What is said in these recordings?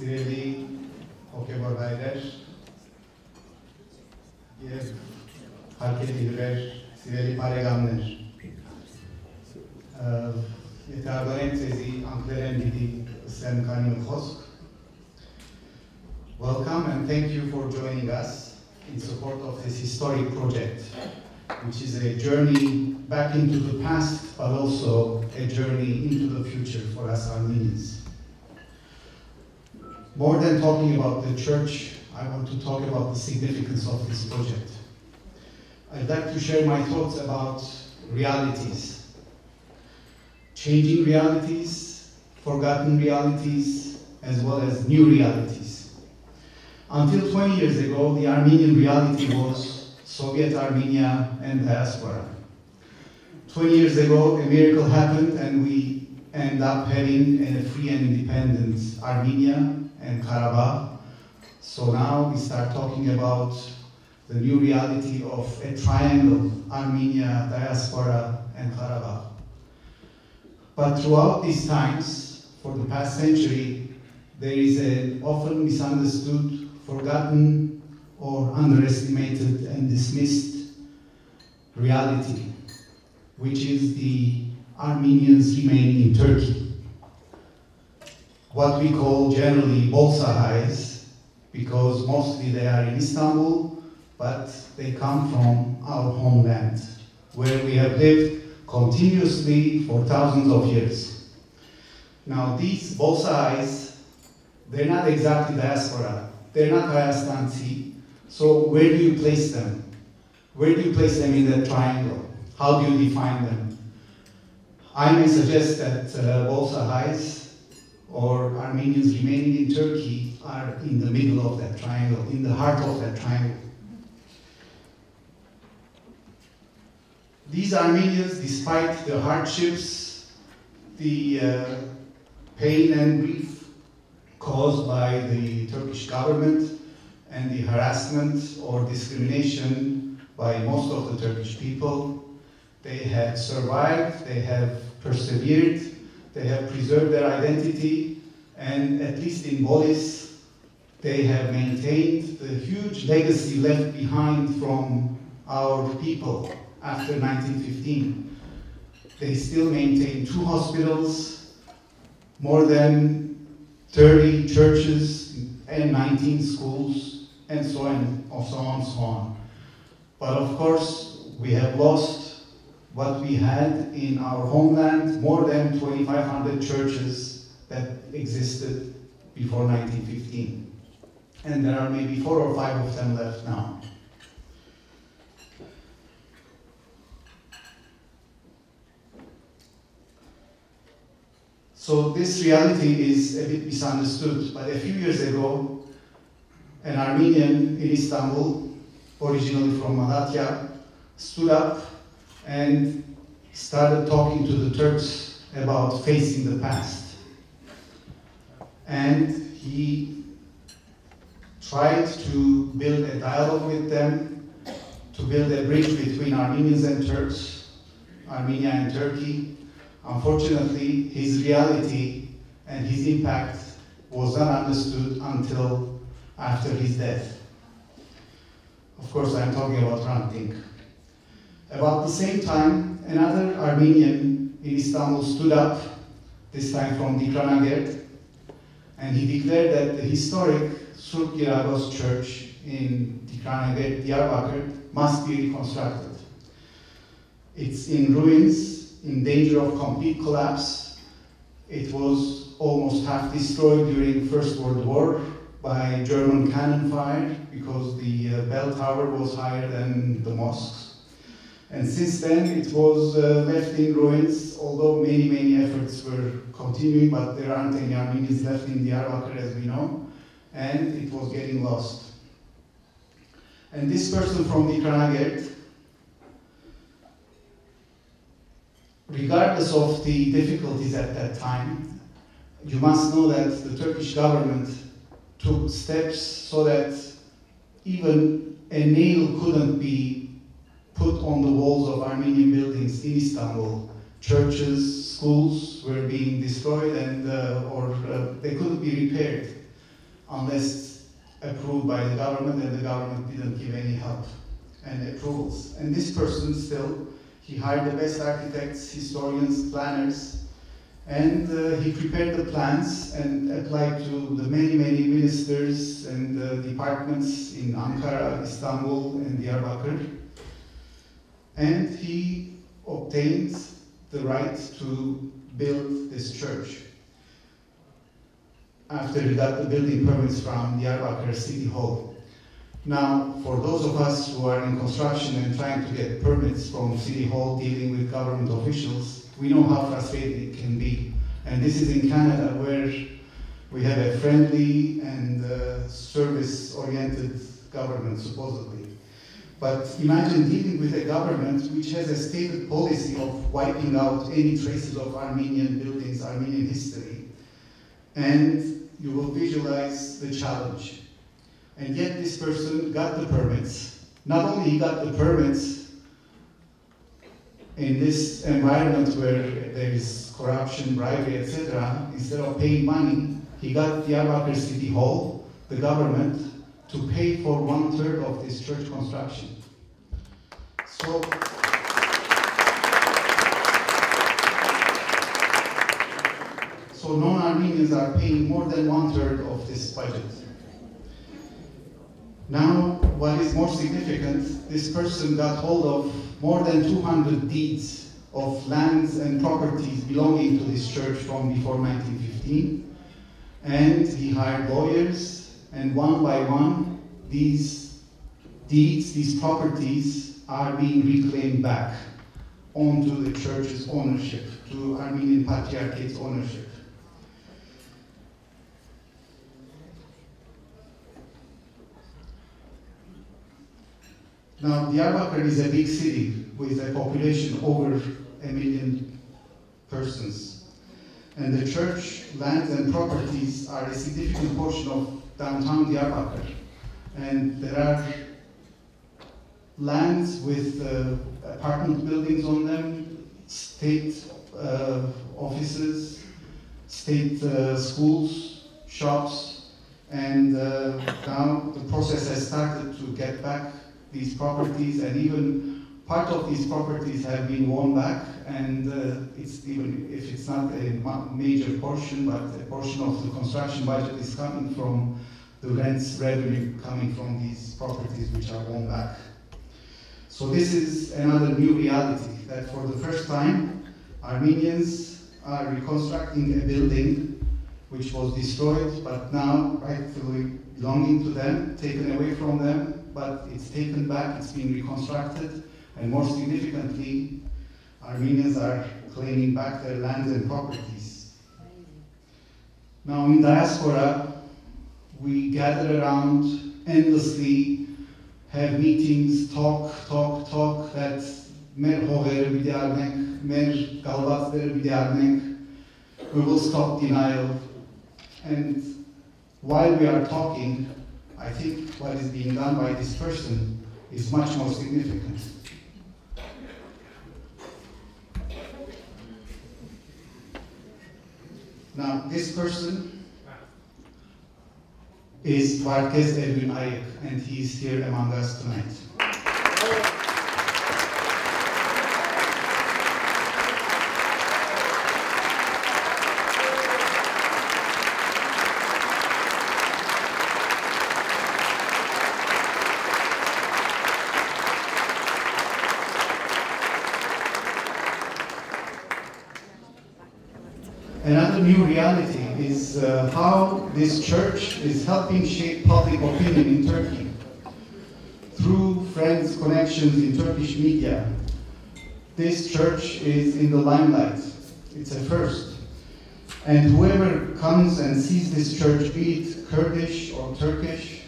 Sireli hokebordaylar, hareket Sireli paregamlar. Welcome and thank you for joining us in support of this historic project, which is a journey back into the past, but also a journey into the future for us Armenians. More than talking about the church, I want to talk about the significance of this project. I'd like to share my thoughts about realities. Changing realities, forgotten realities, as well as new realities. Until 20 years ago, the Armenian reality was Soviet Armenia and diaspora. 20 years ago, a miracle happened and we end up having a free and independent Armenia and Karabakh. So now we start talking about the new reality of a triangle, Armenia, diaspora, and Karabakh. But throughout these times, for the past century, there is an often misunderstood, forgotten, or underestimated and dismissed reality, which is the Armenians remaining in Turkey. What we call generally Bolsahais, because mostly they are in Istanbul, but they come from our homeland, where we have lived continuously for thousands of years. Now these Bolsahais, they're not exactly diaspora, they're not Kayastansi, so where do you place them? Where do you place them in that triangle? How do you define them? I may suggest that Bolsahais, or Armenians remaining in Turkey, are in the middle of that triangle, in the heart of that triangle. These Armenians, despite the hardships, the pain and grief caused by the Turkish government and the harassment or discrimination by most of the Turkish people, they have survived, they have persevered, they have preserved their identity, and at least in Bolis, they have maintained the huge legacy left behind from our people after 1915. They still maintain 2 hospitals, more than 30 churches, and 19 schools, and so on, so on. But of course, we have lost what we had in our homeland, more than 2,500 churches that existed before 1915. And there are maybe 4 or 5 of them left now. So this reality is a bit misunderstood, but a few years ago, an Armenian in Istanbul, originally from Malatya, stood up and started talking to the Turks about facing the past. And he tried to build a dialogue with them, to build a bridge between Armenians and Turks, Armenia and Turkey. Unfortunately, his reality and his impact was not understood until after his death. Of course, I'm talking about Hrant Dink. About the same time, another Armenian in Istanbul stood up, this time from Dikranagert, and he declared that the historic Surp Giragos church in Giragos Diyarbakir must be reconstructed. It's in ruins, in danger of complete collapse. It was almost half destroyed during First World War by German cannon fire because the bell tower was higher than the mosques. And since then, it was left in ruins, although many efforts were continuing, but there aren't any Armenians left in Diyarbakir, as we know, and it was getting lost. And this person from Dikranagert, regardless of the difficulties at that time, you must know that the Turkish government took steps so that even a nail couldn't be put on the walls of Armenian buildings in Istanbul. Churches, schools were being destroyed and or they couldn't be repaired. unless approved by the government, and the government didn't give any help and approvals. And this person still, he hired the best architects, historians, planners, and he prepared the plans and applied to the many ministers and departments in Ankara, Istanbul, and Diyarbakir. And he obtained the right to build this church after he got the building permits from Diyarbakir City Hall. Now, for those of us who are in construction and trying to get permits from City Hall dealing with government officials, we know how frustrating it can be. And this is in Canada, where we have a friendly and service-oriented government, supposedly. But imagine dealing with a government which has a stated policy of wiping out any traces of Armenian buildings, Armenian history, and you will visualize the challenge. And yet this person got the permits. Not only he got the permits in this environment where there is corruption, bribery, etc., instead of paying money, he got Diyarbakir City Hall, the government, to pay for 1/3 of this church construction. So non-Armenians are paying more than 1/3 of this budget. Now, what is more significant, this person got hold of more than 200 deeds of lands and properties belonging to this church from before 1915, and he hired lawyers, and one by one, these deeds, these properties are being reclaimed back onto the church's ownership, to Armenian Patriarchate's ownership. Now, Diyarbakir is a big city with a population over 1 million persons. And the church lands and properties are a significant portion of downtown Diyarbakir. And there are lands with apartment buildings on them, state offices, state schools, shops, and now the process has started to get back these properties, and even part of these properties have been won back, and it's even if it's not a major portion, but a portion of the construction budget is coming from the rents revenue coming from these properties which are won back. So this is another new reality, that for the first time, Armenians are reconstructing a building which was destroyed, but now rightfully belonging to them, taken away from them, but it's taken back, it's been reconstructed, and more significantly, Armenians are claiming back their lands and properties. Now in diaspora, we gather around endlessly, have meetings, talk, that mer hovere bide arnենք, mer galվածները bide arnենք, we will stop denial. And while we are talking, I think what is being done by this person is much more significant. Now, this person is Varkez Ergün Ayık, and he is here among us tonight. Another new reality is how this church is helping shape public opinion in Turkey. Through friends' connections in Turkish media, this church is in the limelight. It's a first. And whoever comes and sees this church, be it Kurdish or Turkish,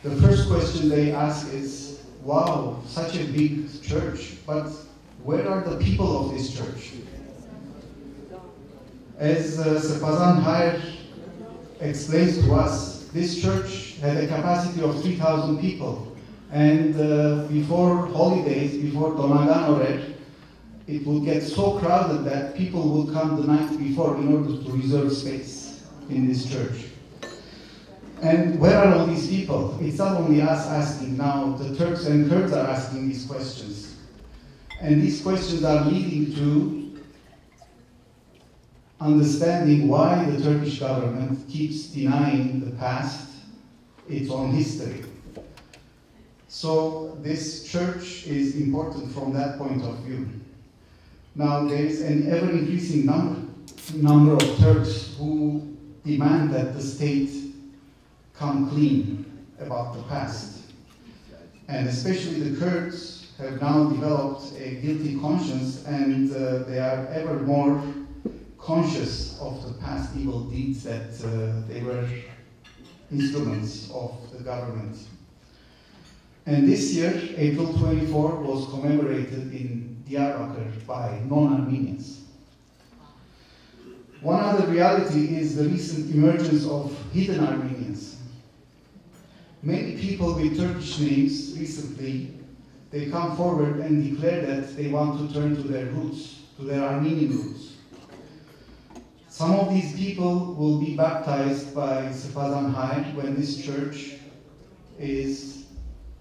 the first question they ask is, wow, such a big church, but where are the people of this church? As Sepazan Hayr explains to us, this church had a capacity of 3,000 people. And before holidays, before Donagan Orer, it would get so crowded that people would come the night before in order to reserve space in this church. And where are all these people? It's not only us asking now, the Turks and Kurds are asking these questions. And these questions are leading to understanding why the Turkish government keeps denying the past, its own history. So this church is important from that point of view. Now there is an ever-increasing number of Turks who demand that the state come clean about the past. And especially the Kurds have now developed a guilty conscience, and they are ever more conscious of the past evil deeds that they were instruments of the government. And this year, April 24, was commemorated in Diyarbakir by non-Armenians. One other reality is the recent emergence of hidden Armenians. Many people with Turkish names recently, they come forward and declare that they want to turn to their roots, to their Armenian roots. Some of these people will be baptized by Spazan Hayr when this church is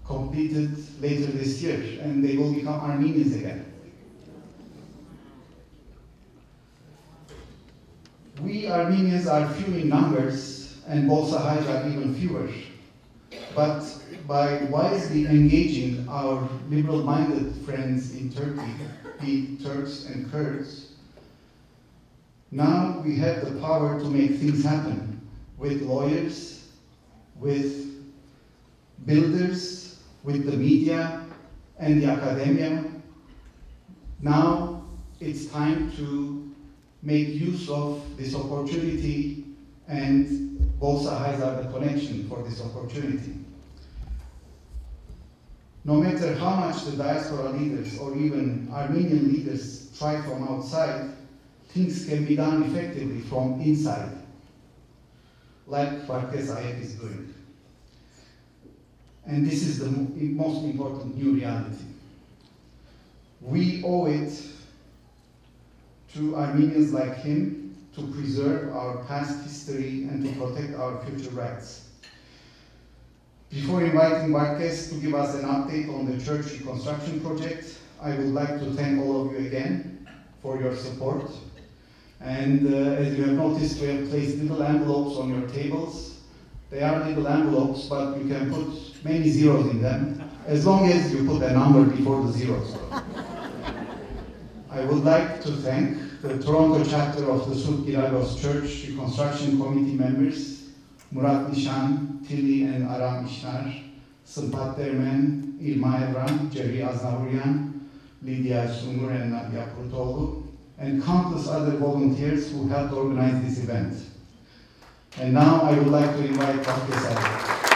completed later this year, and they will become Armenians again. We Armenians are few in numbers, and Bolsa Hayr are even fewer. But by wisely engaging our liberal-minded friends in Turkey, the Turks and Kurds, now we have the power to make things happen with lawyers, with builders, with the media and the academia. Now it's time to make use of this opportunity, and Bolsa Hayr are the connection for this opportunity. No matter how much the diaspora leaders or even Armenian leaders try from outside, things can be done effectively from inside, like Farkes Ayep is doing. And this is the most important new reality. We owe it to Armenians like him to preserve our past history and to protect our future rights. Before inviting Barkes to give us an update on the church reconstruction project, I would like to thank all of you again for your support. And as you have noticed, we have placed little envelopes on your tables. They are little envelopes, but you can put many zeros in them, as long as you put a number before the zeros. I would like to thank the Toronto chapter of the Surp Giragos Church Reconstruction Committee members, Murat Nishan, Tilly and Aram Ishnar, Sımpat Dermen, Irma Evran, Jerry Aznavurian, Lydia Sungur and Nadia Prutoğlu, and countless other volunteers who helped organize this event. And now I would like to invite Dr. Sarah.